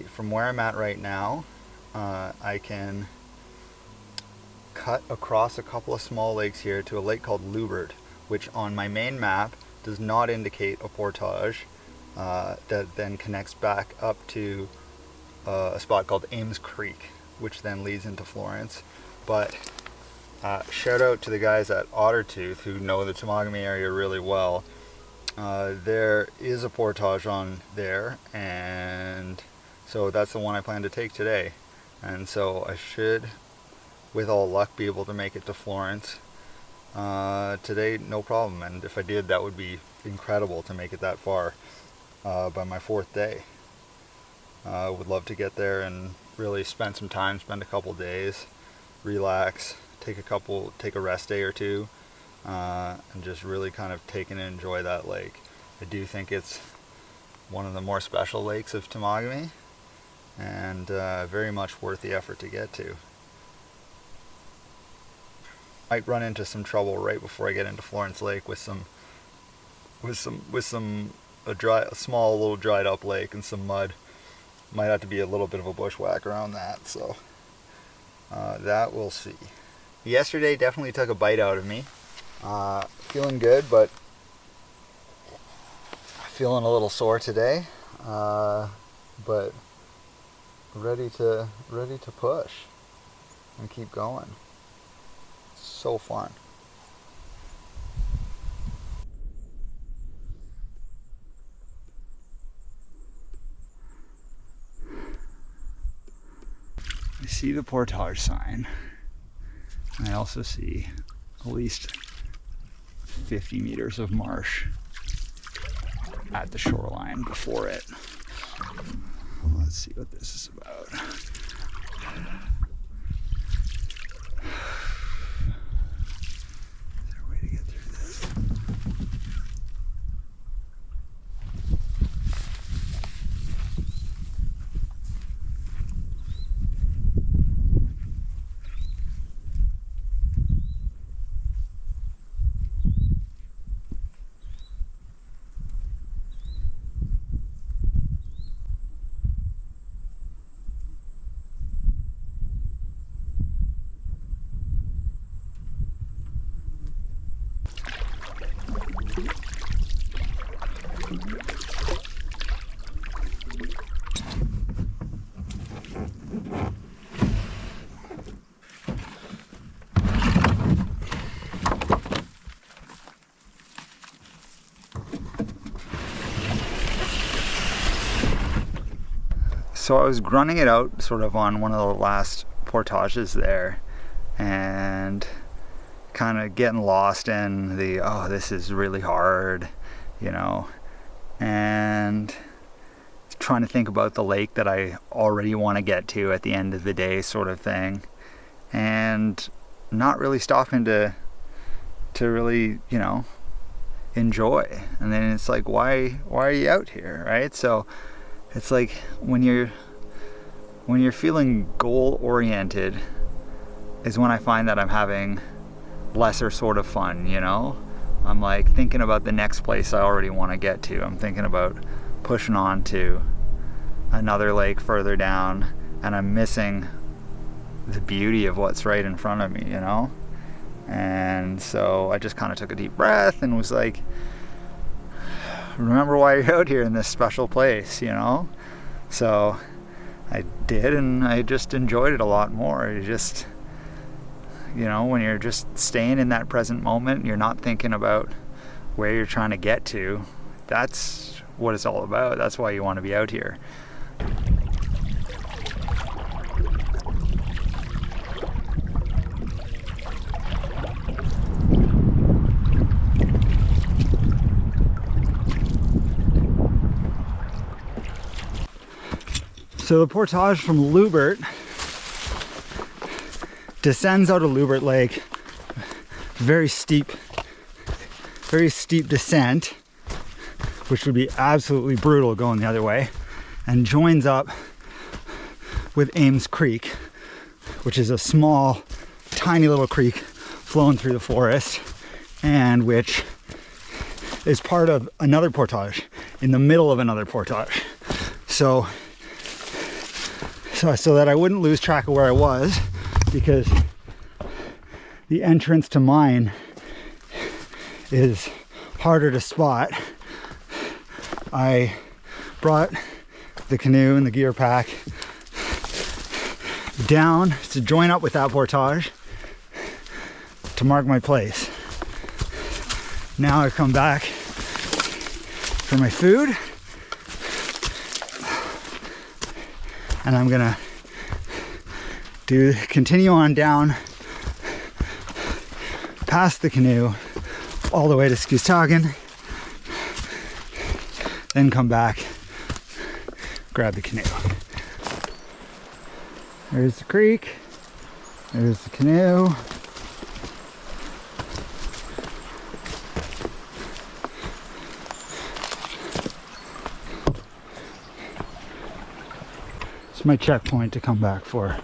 from where I'm at right now, I can cut across a couple of small lakes here to a lake called Lubert, which on my main map does not indicate a portage, that then connects back up to a spot called Ames Creek, which then leads into Florence. But shout out to the guys at Ottertooth who know the Temagami area really well. There is a portage on there, and so that's the one I plan to take today. And so I should, with all luck, be able to make it to Florence today, no problem. And if I did, that would be incredible to make it that far by my 4th day. Would love to get there and really spend some time, spend a couple days, relax, take a rest day or two, and just really kind of take and enjoy that lake. I do think it's one of the more special lakes of Temagami, and very much worth the effort to get to. Might run into some trouble right before I get into Florence Lake with a small little dried up lake and some mud. Might have to be a little bit of a bushwhack around that, so that we'll see. Yesterday definitely took a bite out of me. Feeling good, but feeling a little sore today. But ready to push and keep going. So fun. I see the portage sign. I also see at least 50 meters of marsh at the shoreline before it. Let's see what this is about. Is there a way to get through this? So I was grunting it out sort of on one of the last portages there, and kind of getting lost in the, oh, this is really hard, you know, and trying to think about the lake that I already want to get to at the end of the day sort of thing, and not really stopping to really, you know, enjoy. And then it's like, why are you out here, right? So it's like when you're feeling goal oriented is when I find that I'm having lesser sort of fun, you know? I'm like thinking about the next place I already want to get to. I'm thinking about pushing on to another lake further down, and I'm missing the beauty of what's right in front of me, you know? And so I just kind of took a deep breath and was like, remember why you're out here in this special place, you know? So I did, and I just enjoyed it a lot more. You just, you know, when you're just staying in that present moment, you're not thinking about where you're trying to get to. That's what it's all about. That's why you want to be out here. So the portage from Lubert descends out of Lubert Lake, very steep descent, which would be absolutely brutal going the other way, and joins up with Ames Creek, which is a small, tiny little creek flowing through the forest, and which is part of another portage in the middle of another portage. So so that I wouldn't lose track of where I was, because the entrance to mine is harder to spot. I brought the canoe and the gear pack down to join up with that portage to mark my place. Now I come back for my food, and I'm gonna continue on down past the canoe all the way to Skooztagan, then come back, grab the canoe. There's the creek, there's the canoe. It's my checkpoint to come back for.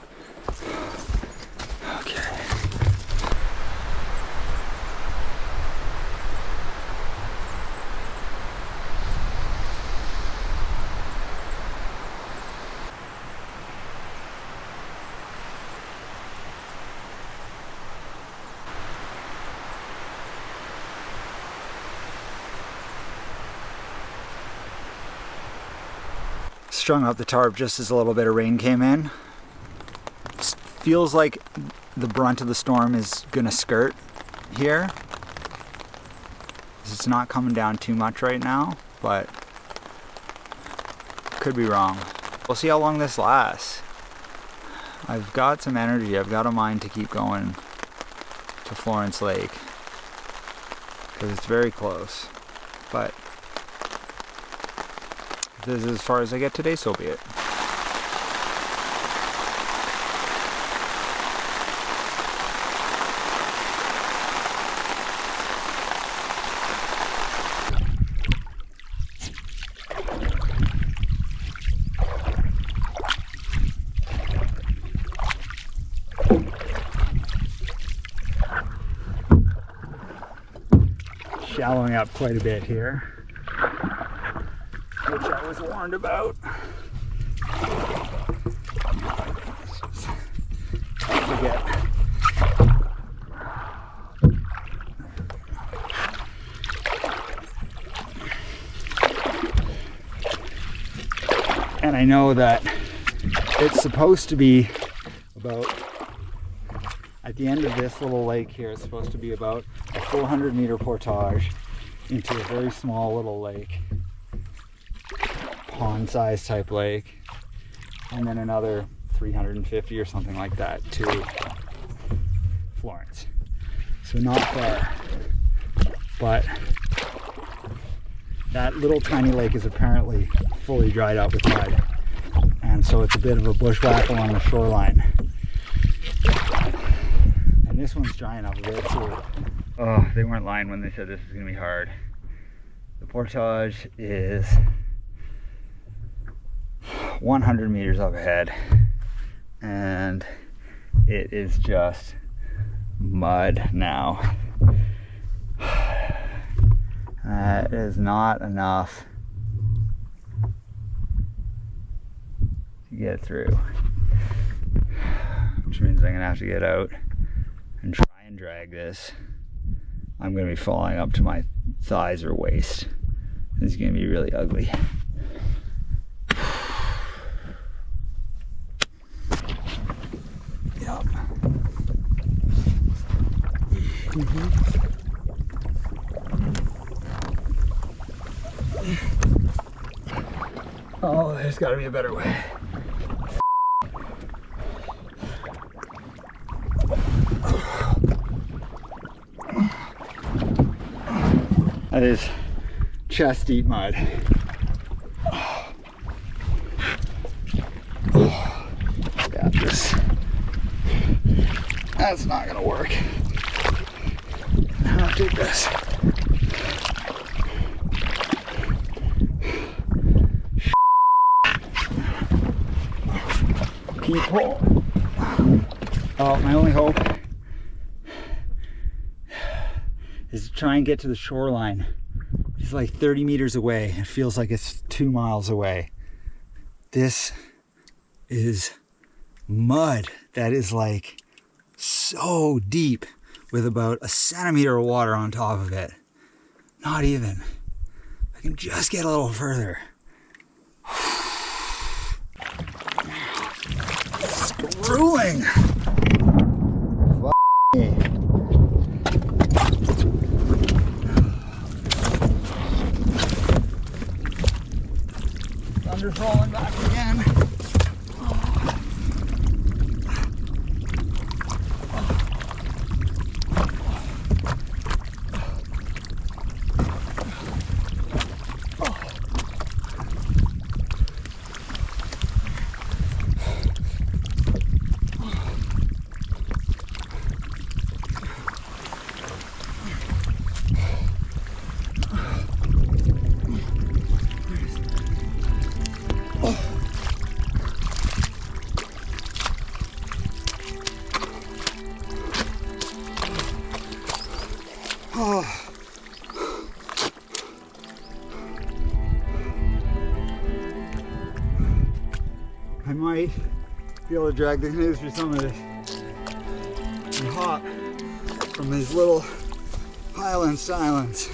Strung up the tarp just as a little bit of rain came in. Feels like the brunt of the storm is gonna skirt here. It's not coming down too much right now, but could be wrong. We'll see how long this lasts. I've got some energy. I've got a mind to keep going to Florence Lake because it's very close, but this is as far as I get today, so be it. Shallowing up quite a bit here, which I was warned about. It's just tough to get. And I know that it's supposed to be about, at the end of this little lake here, it's supposed to be about a 400-meter portage into a very small little lake. Pond-sized type lake, and then another 350 or something like that to Florence. So not far, but that little tiny lake is apparently fully dried up with mud, and so it's a bit of a bushwhack along the shoreline. And this one's drying up a bit too. Oh, they weren't lying when they said this is going to be hard. The portage is 100 meters up ahead, and it is just mud now. That is not enough to get through, which means I'm gonna have to get out and try and drag this. I'm gonna be falling up to my thighs or waist. This is gonna be really ugly. Yep. Oh, there's got to be a better way. That is chest deep mud. Got this. That's not gonna work. I'll take this. Peephole. Oh, my only hope is to try and get to the shoreline. It's like 30 meters away. It feels like it's 2 miles away. This is mud that is like so deep with about a centimeter of water on top of it. Not even. I can just get a little further. It's grueling. Fuck me. Thunder's rolling back again. I might be able to drag the canoes through some of this and hop from these little highlands to islands.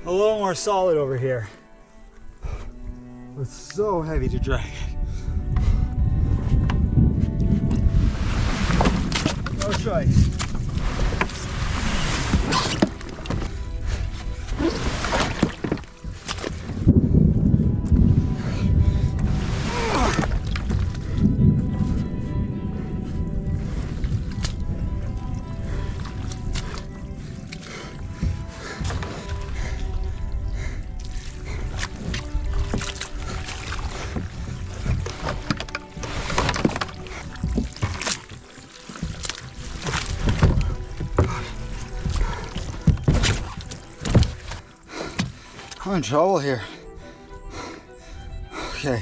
A little more solid over here. It's so heavy to drag. No choice. I'm in trouble here. Okay.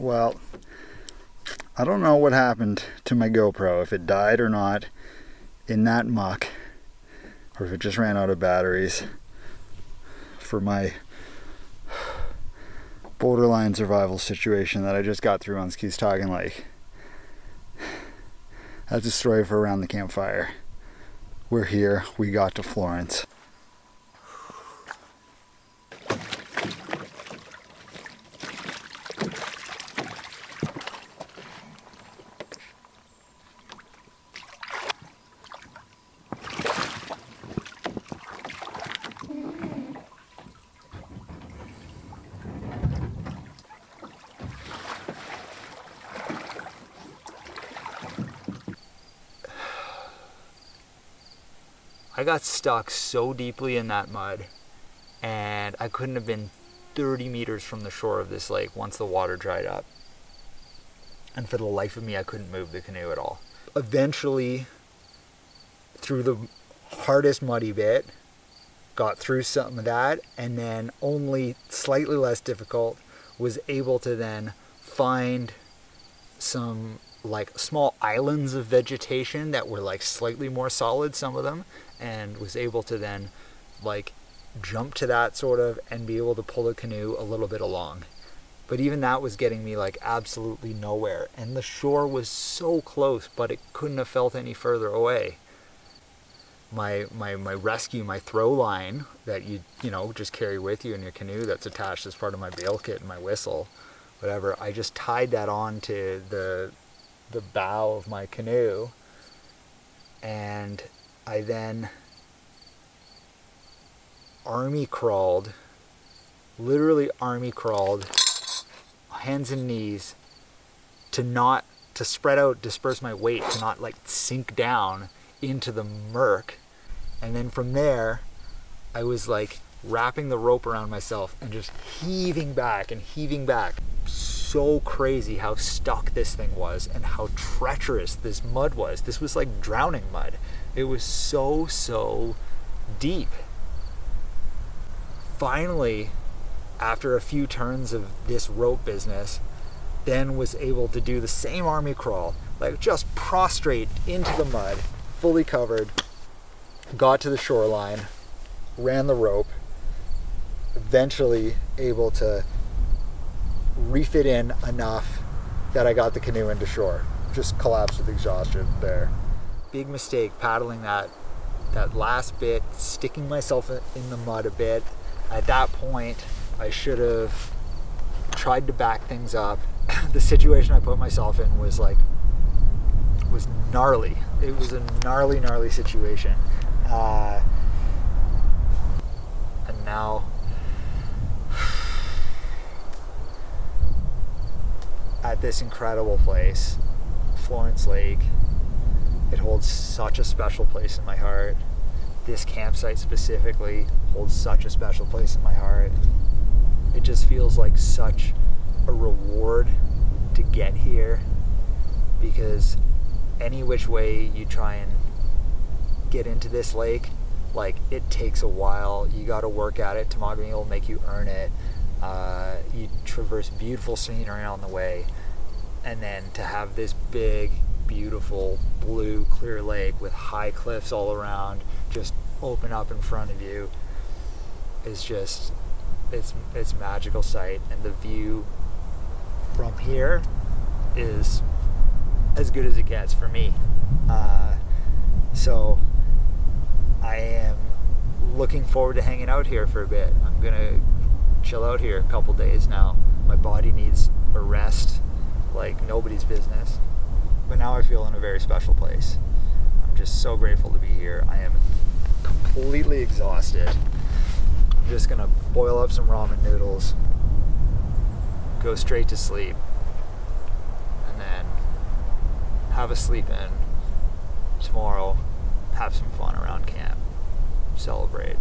Well, I don't know what happened to my GoPro, if it died or not in that muck, or if it just ran out of batteries for my borderline survival situation that I just got through on Skooztagan Lake. That's a story for around the campfire. We're here, we got to Florence. I got stuck so deeply in that mud, and I couldn't have been 30 meters from the shore of this lake once the water dried up. And for the life of me, I couldn't move the canoe at all. Eventually, through the hardest muddy bit, got through some of that, and then only slightly less difficult, was able to then find some like small islands of vegetation that were like slightly more solid, some of them, and was able to then like jump to that sort of and be able to pull the canoe a little bit along. But even that was getting me like absolutely nowhere, and the shore was so close, but it couldn't have felt any further away. My rescue, my throw line that you just carry with you in your canoe, that's attached as part of my bail kit and my whistle, whatever, I just tied that on to the bow of my canoe, and I then literally army crawled, hands and knees, to spread out, disperse my weight, to not like sink down into the murk. And then from there, I was like wrapping the rope around myself and just heaving back. So crazy how stuck this thing was and how treacherous this mud was. This was like drowning mud. It was so deep. Finally, after a few turns of this rope business, then was able to do the same army crawl, like just prostrate into the mud, fully covered, got to the shoreline, ran the rope, eventually able to refit in enough that I got the canoe into shore. Just collapsed with exhaustion there. Big mistake paddling that last bit, sticking myself in the mud a bit. At that point, I should have tried to back things up. The situation I put myself in was gnarly. It was a gnarly situation. And now at this incredible place, Florence Lake, it holds such a special place in my heart. This campsite specifically holds such a special place in my heart. It just feels like such a reward to get here, because any which way you try and get into this lake, like, it takes a while. You got to work at it. Temagami will make you earn it. You traverse beautiful scenery on the way, and then to have this big, beautiful, blue, clear lake with high cliffs all around just open up in front of you is just, it's magical sight. And the view from here is as good as it gets for me. So I am looking forward to hanging out here for a bit. I'm gonna chill out here a couple days now. My body needs a rest like nobody's business. But now I feel in a very special place. I'm just so grateful to be here. I am completely exhausted. I'm just gonna boil up some ramen noodles, go straight to sleep, and then have a sleep in. Tomorrow, have some fun around camp, celebrate.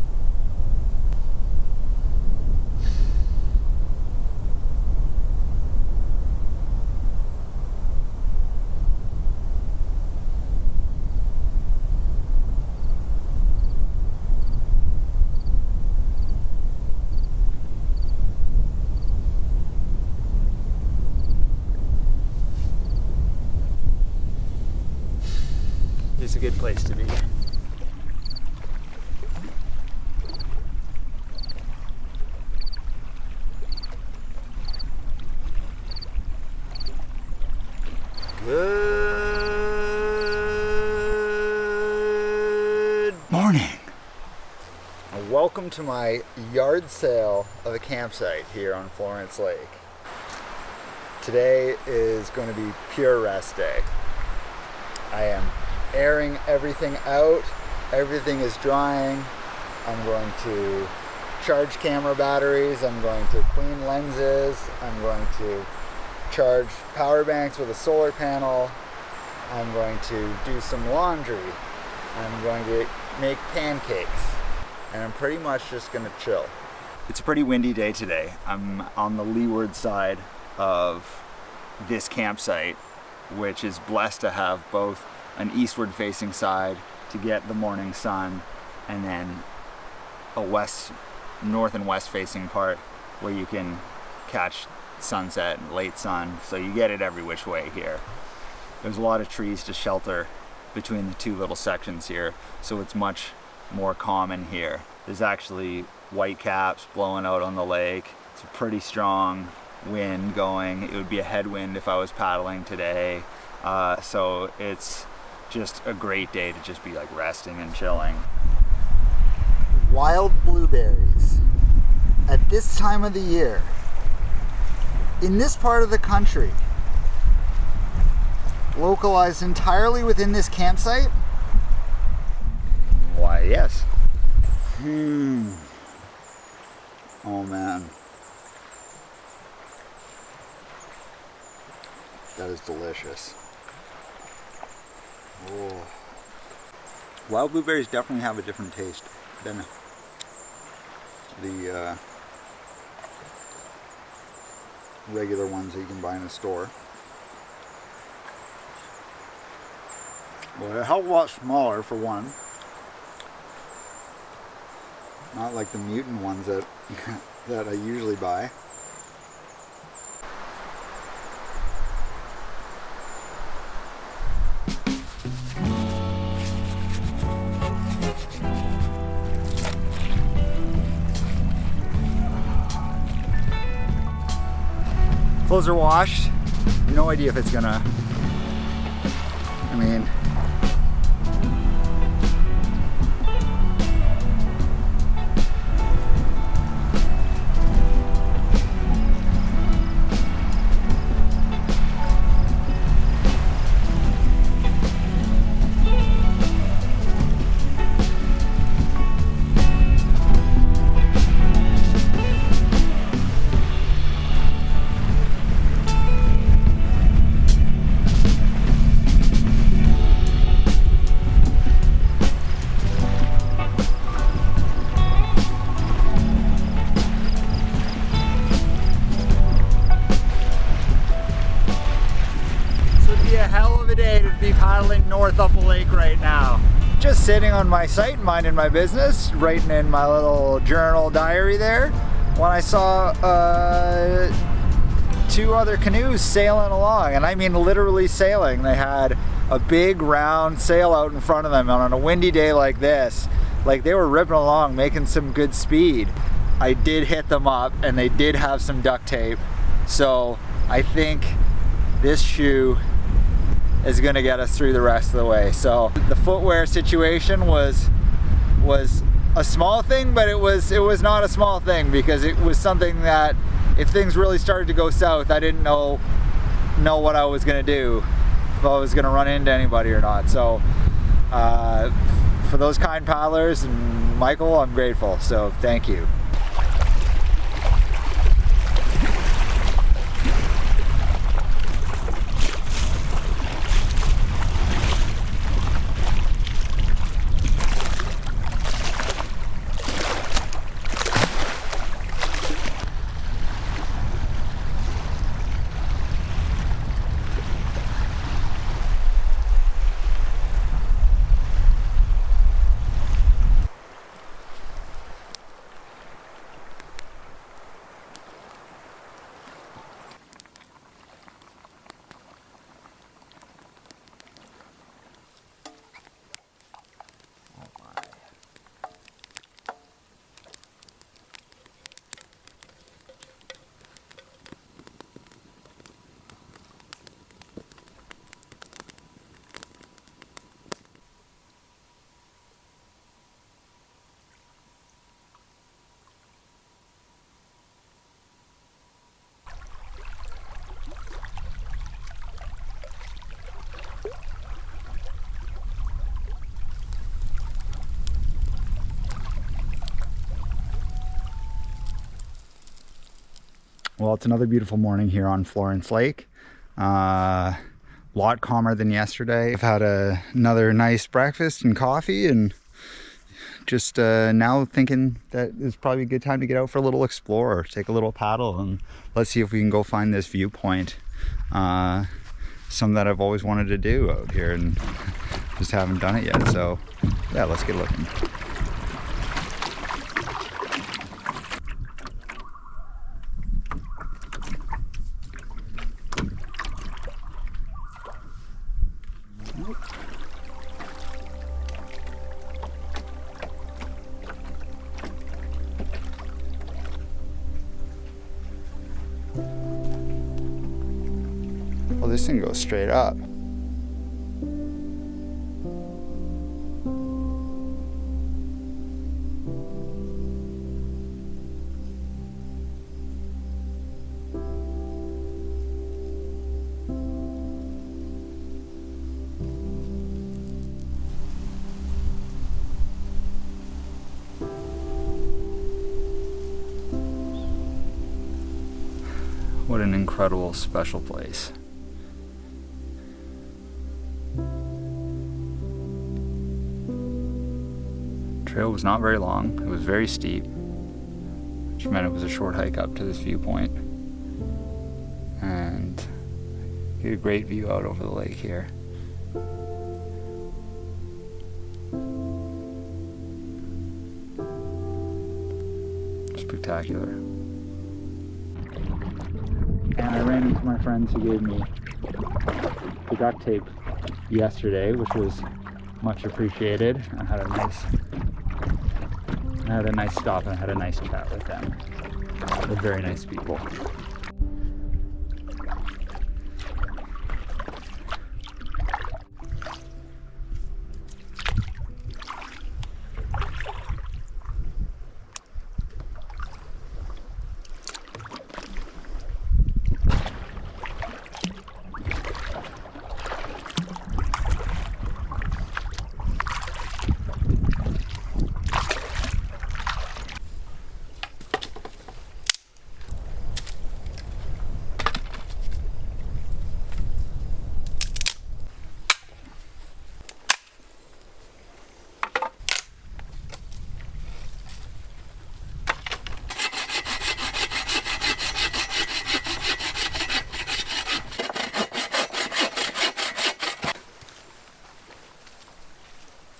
It's a good place to be. Good morning. And welcome to my yard sale of a campsite here on Florence Lake. Today is going to be pure rest day. I am airing everything out. Everything is drying. I'm going to charge camera batteries. I'm going to clean lenses. I'm going to charge power banks with a solar panel. I'm going to do some laundry. I'm going to make pancakes. And I'm pretty much just going to chill. It's a pretty windy day today. I'm on the leeward side of this campsite, which is blessed to have both an eastward facing side to get the morning sun, and then a north and west facing part where you can catch sunset and late sun, so you get it every which way here. There's a lot of trees to shelter between the two little sections here, so it's much more common here. There's actually whitecaps blowing out on the lake. It's a pretty strong wind going. It would be a headwind if I was paddling today. So it's just a great day to just be like resting and chilling. Wild blueberries at this time of the year in this part of the country, localized entirely within this campsite? Why, yes. Oh man, that is delicious. Oh. Wild blueberries definitely have a different taste than the regular ones that you can buy in a store. Well, they're a hell of a lot smaller for one. Not like the mutant ones that that I usually buy. Clothes are washed. No idea if it's gonna, I mean, paddling north up a lake right now. Just sitting on my site, minding my business, writing in my little journal diary there, when I saw two other canoes sailing along, and I mean literally sailing. They had a big round sail out in front of them, and on a windy day like this, like they were ripping along, making some good speed. I did hit them up, and they did have some duct tape, so I think this shoe is going to get us through the rest of the way. So the footwear situation was a small thing, but it was not a small thing, because it was something that if things really started to go south, I didn't know what I was going to do, if I was going to run into anybody or not. So for those kind paddlers and Michael, I'm grateful, so thank you. Well, it's another beautiful morning here on Florence Lake. Lot calmer than yesterday. I've had another nice breakfast and coffee, and just now thinking that it's probably a good time to get out for a little explore, take a little paddle, and let's see if we can go find this viewpoint. Something that I've always wanted to do out here and just haven't done it yet. So yeah, let's get looking. this thing goes straight up. What an incredible, special place. Trail was not very long. It was very steep, which meant it was a short hike up to this viewpoint. And you get a great view out over the lake here. Spectacular. And I ran into my friends who gave me the duct tape yesterday, which was much appreciated. I had a nice stop and I had a nice chat with them. They're very nice people.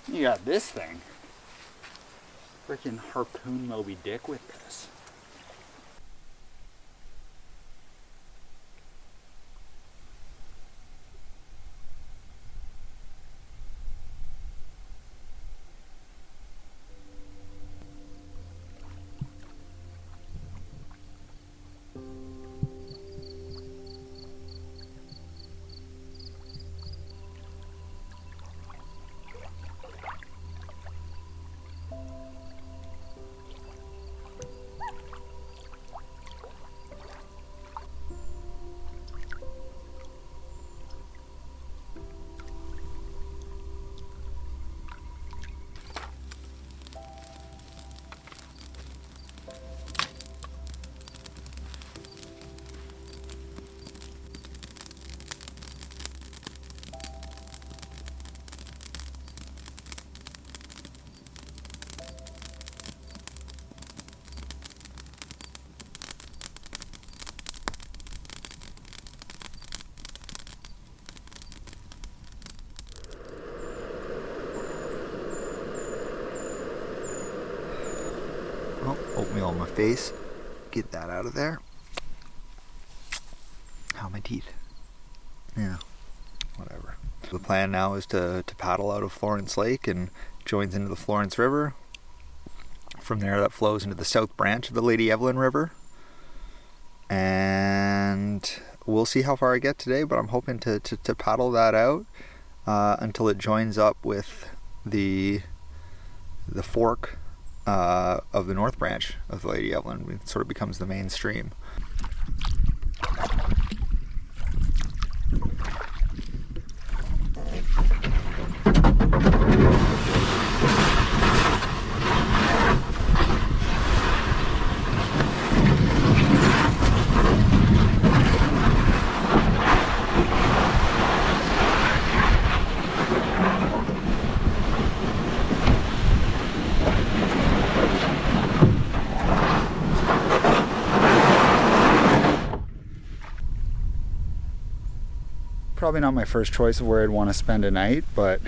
You got this thing. Freaking harpoon Moby Dick with this. Oh, oatmeal on my face. Get that out of there. How are my teeth? Yeah, whatever. The plan now is to paddle out of Florence Lake and joins into the Florence River. From there, that flows into the south branch of the Lady Evelyn River. And we'll see how far I get today, but I'm hoping to paddle that out until it joins up with the fork of the north branch of the Lady Evelyn. It sort of becomes the main stream. Probably not my first choice of where I'd want to spend a night, but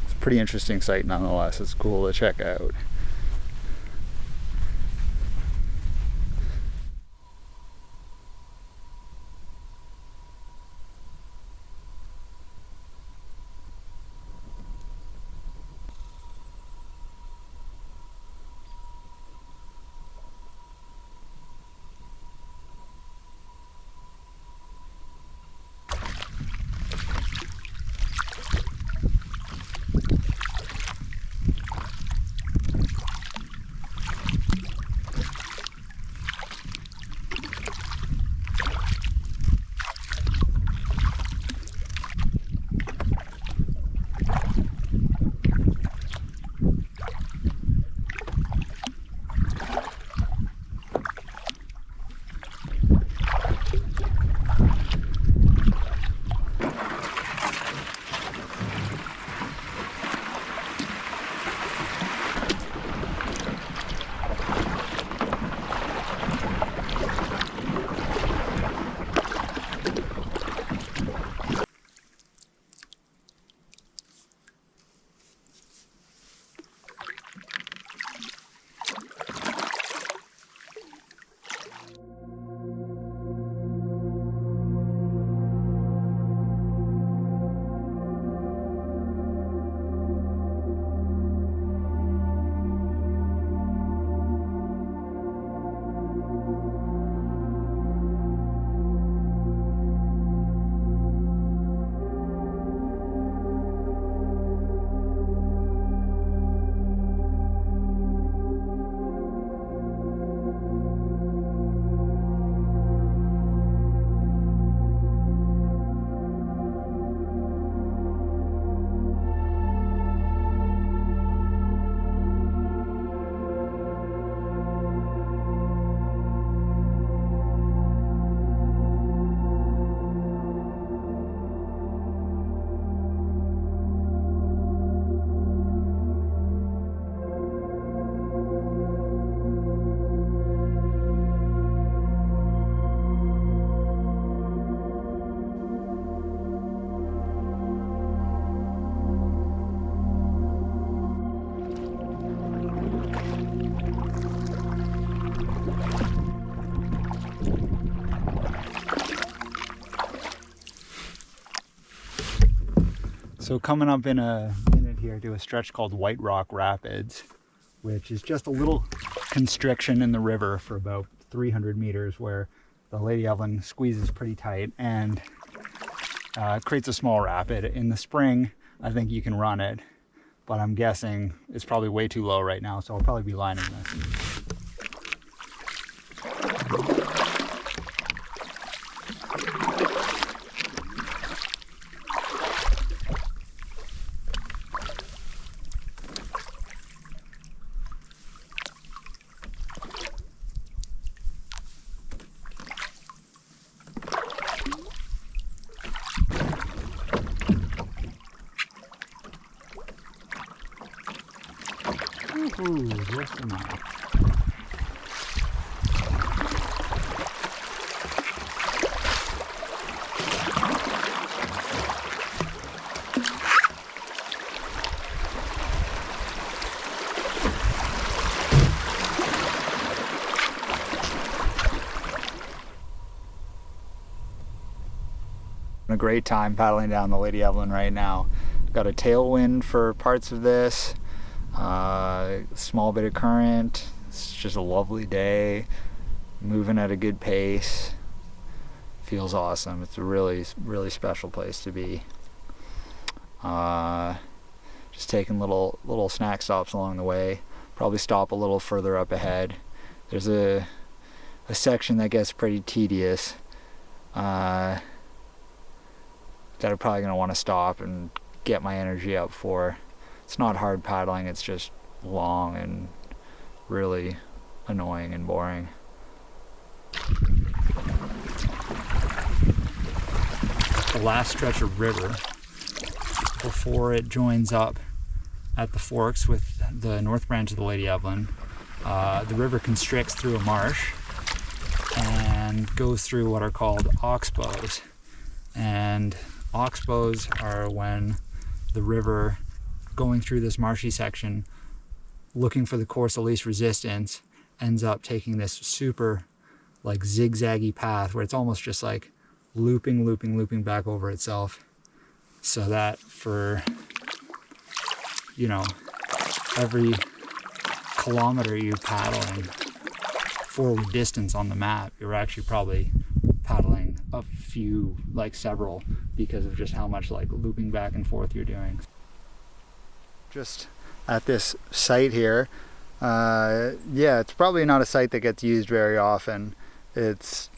it's a pretty interesting site nonetheless. It's cool to check out. So coming up in a minute here to a stretch called White Rock Rapids, which is just a little constriction in the river for about 300 meters where the Lady Evelyn squeezes pretty tight and creates a small rapid. In the spring, I think you can run it, but I'm guessing it's probably way too low right now, so I'll probably be lining this. Ooh, just enough. A great time paddling down the Lady Evelyn right now. Got a tailwind for parts of this. Small bit of current. It's just a lovely day, moving at a good pace. Feels awesome. It's a really special place to be. Just taking little snack stops along the way. Probably stop a little further up ahead. There's a section that gets pretty tedious that I'm probably going to want to stop and get my energy up for. It's not hard paddling, it's just long and really annoying and boring. The last stretch of river before it joins up at the forks with the north branch of the Lady Evelyn. The river constricts through a marsh and goes through what are called oxbows. And oxbows are when the river going through this marshy section, looking for the course of least resistance, ends up taking this super like zigzaggy path where it's almost just like looping back over itself. So that for, you know, every kilometer you paddle in forward distance on the map, you're actually probably paddling a few, like several, because of just how much like looping back and forth you're doing. Just at this site here, yeah, it's probably not a site that gets used very often. It's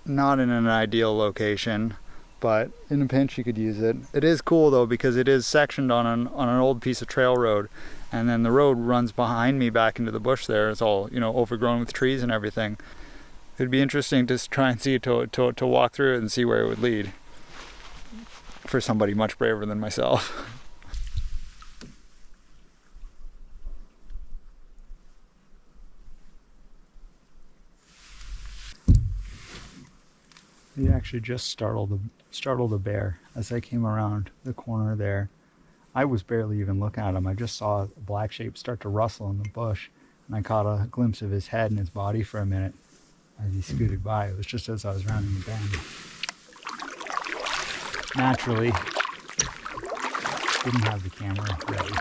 not in an ideal location, but in a pinch you could use it. It is cool though, because it is sectioned on an old piece of trail road, and then the road runs behind me back into the bush there. It's all, you know, overgrown with trees and everything. It'd be interesting to try and see to walk through it and see where it would lead for somebody much braver than myself. He actually just startled a bear as I came around the corner there. I was barely even looking at him. I just saw a black shape start to rustle in the bush, and I caught a glimpse of his head and his body for a minute as he scooted by. It was just as I was rounding the bend. Naturally, didn't have the camera ready.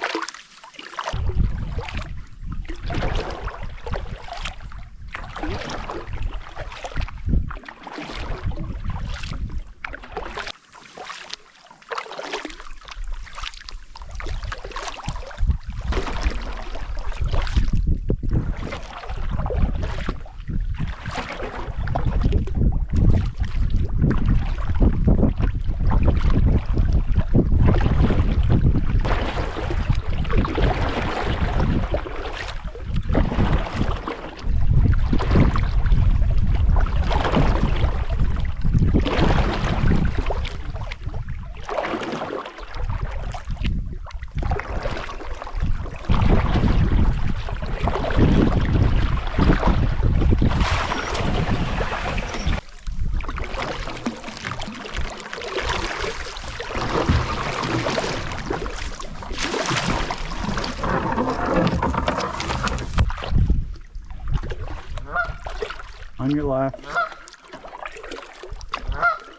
On your left.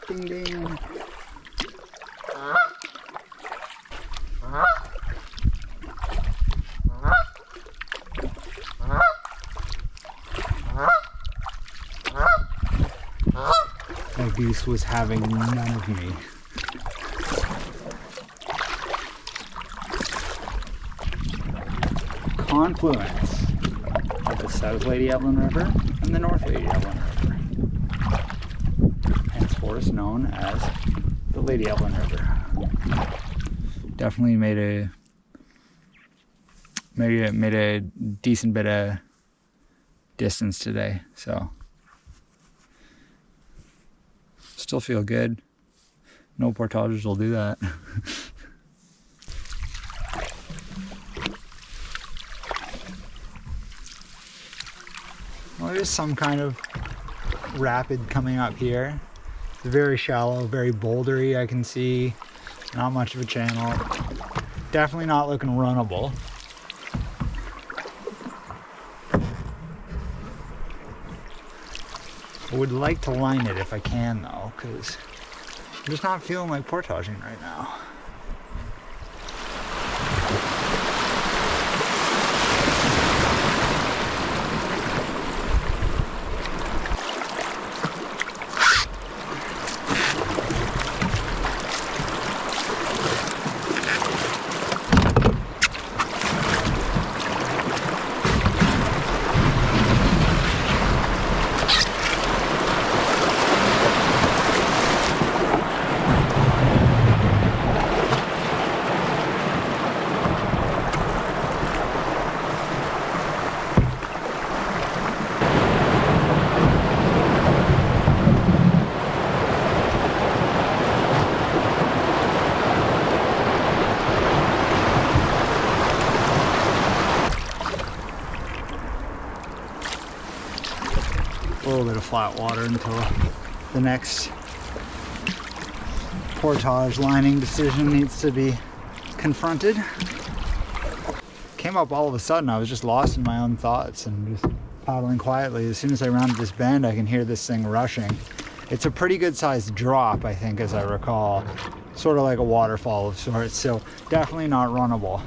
Ding ding. goose was having none of me. Confluence of the South Lady Evelyn River and the North Lady Evelyn River. Henceforth known as the Lady Evelyn River. Definitely made a decent bit of distance today, so still feel good. No portages will do that. Well, there's some kind of rapid coming up here. It's very shallow, very bouldery, I can see. Not much of a channel. Definitely not looking runnable. I would like to line it if I can though, because I'm just not feeling like portaging right now. A little bit of flat water until the next portage lining decision needs to be confronted. Came up all of a sudden. I was just lost in my own thoughts and just paddling quietly. As soon as I rounded this bend, I can hear this thing rushing. It's a pretty good sized drop, I think, as I recall. Sort of like a waterfall of sorts, so definitely not runnable.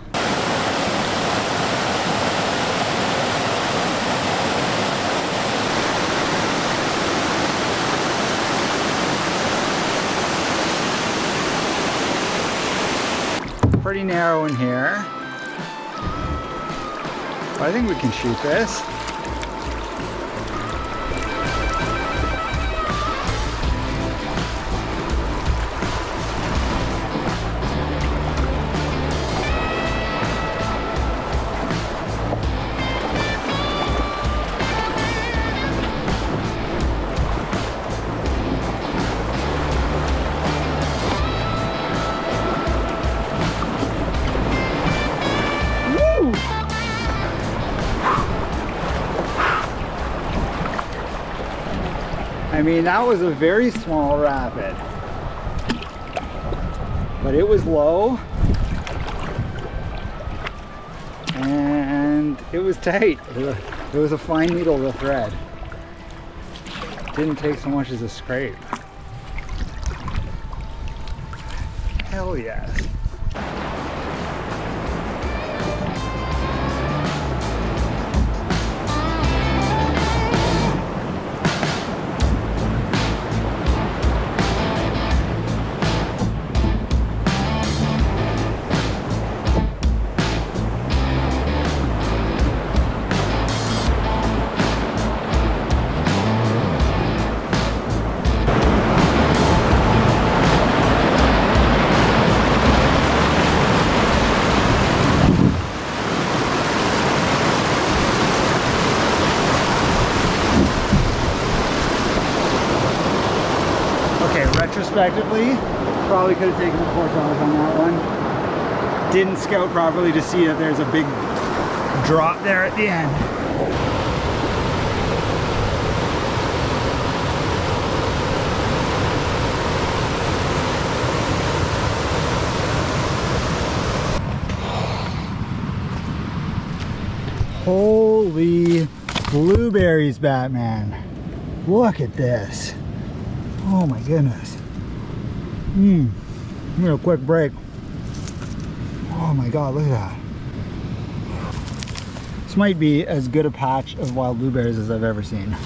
Pretty narrow in here, but I think we can shoot this. I mean, that was a very small rapid, but it was low and it was tight. It was a fine needle to thread. Didn't take so much as a scrape. Hell yes. Retrospectively, probably could have taken the portage on that one. Didn't scout properly to see that there's a big drop there at the end. Holy blueberries, Batman. Look at this. Oh my goodness. Real quick break. Oh my god, look at that. This might be as good a patch of wild blueberries as I've ever seen.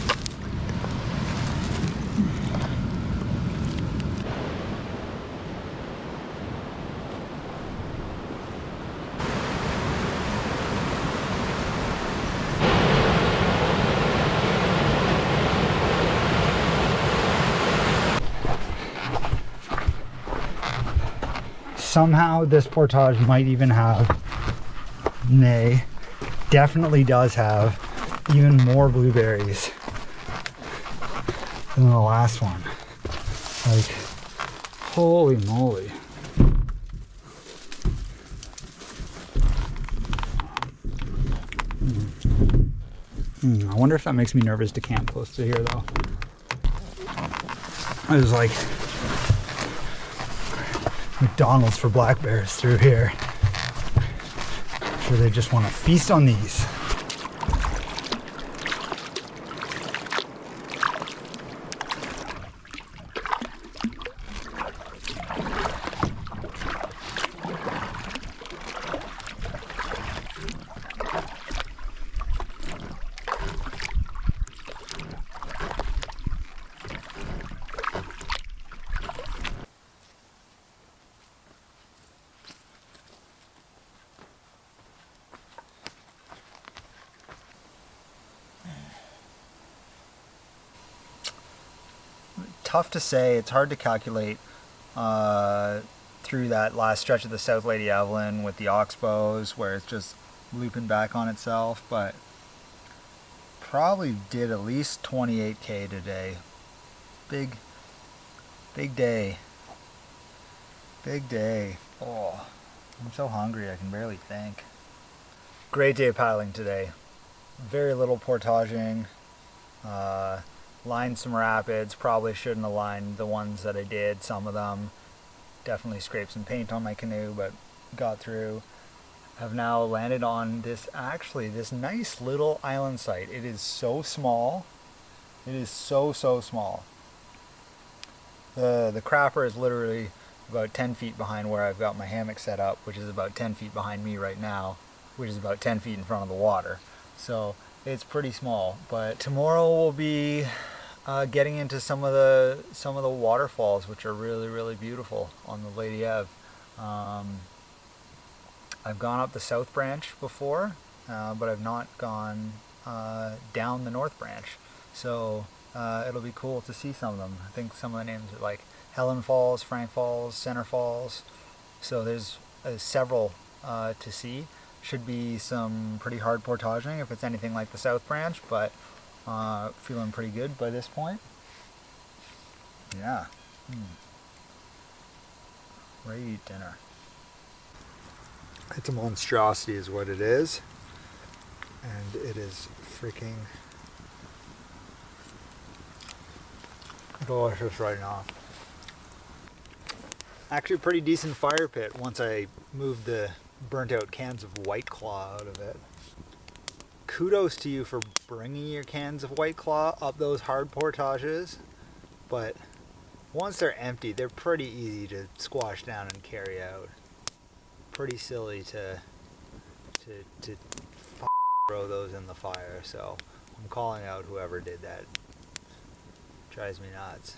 Somehow this portage might even have, definitely does have even more blueberries than the last one. Like, holy moly. I wonder if that makes me nervous to camp close to here though. I was like, McDonald's for black bears through here. I'm sure they just want to feast on these. Tough to say. It's hard to calculate through that last stretch of the South Lady Evelyn with the oxbows where it's just looping back on itself, but probably did at least 28k today. Big day. Big day. Oh, I'm so hungry I can barely think. Great day of paddling today. Very little portaging. Lined some rapids, probably shouldn't have lined the ones that I did, some of them. Definitely scraped some paint on my canoe, but got through. Have now landed on this nice little island site. It is so small. It is so small. The crapper is literally about 10 feet behind where I've got my hammock set up, which is about 10 feet behind me right now, which is about 10 feet in front of the water. So it's pretty small, but tomorrow we'll be getting into some of the waterfalls, which are really beautiful on the Lady Ev. I've gone up the South Branch before, but I've not gone down the North Branch. So it'll be cool to see some of them. I think some of the names are like Helen Falls, Frank Falls, Center Falls. So there's several to see. Should be some pretty hard portaging if it's anything like the South Branch, but feeling pretty good by this point. Yeah. Ready to eat dinner. It's a monstrosity is what it is. And it is freaking delicious right now. Actually a pretty decent fire pit once I moved the burnt out cans of White Claw out of it. Kudos to you for bringing your cans of White Claw up those hard portages, but once they're empty, they're pretty easy to squash down and carry out. Pretty silly to throw those in the fire, so I'm calling out whoever did that. Drives me nuts.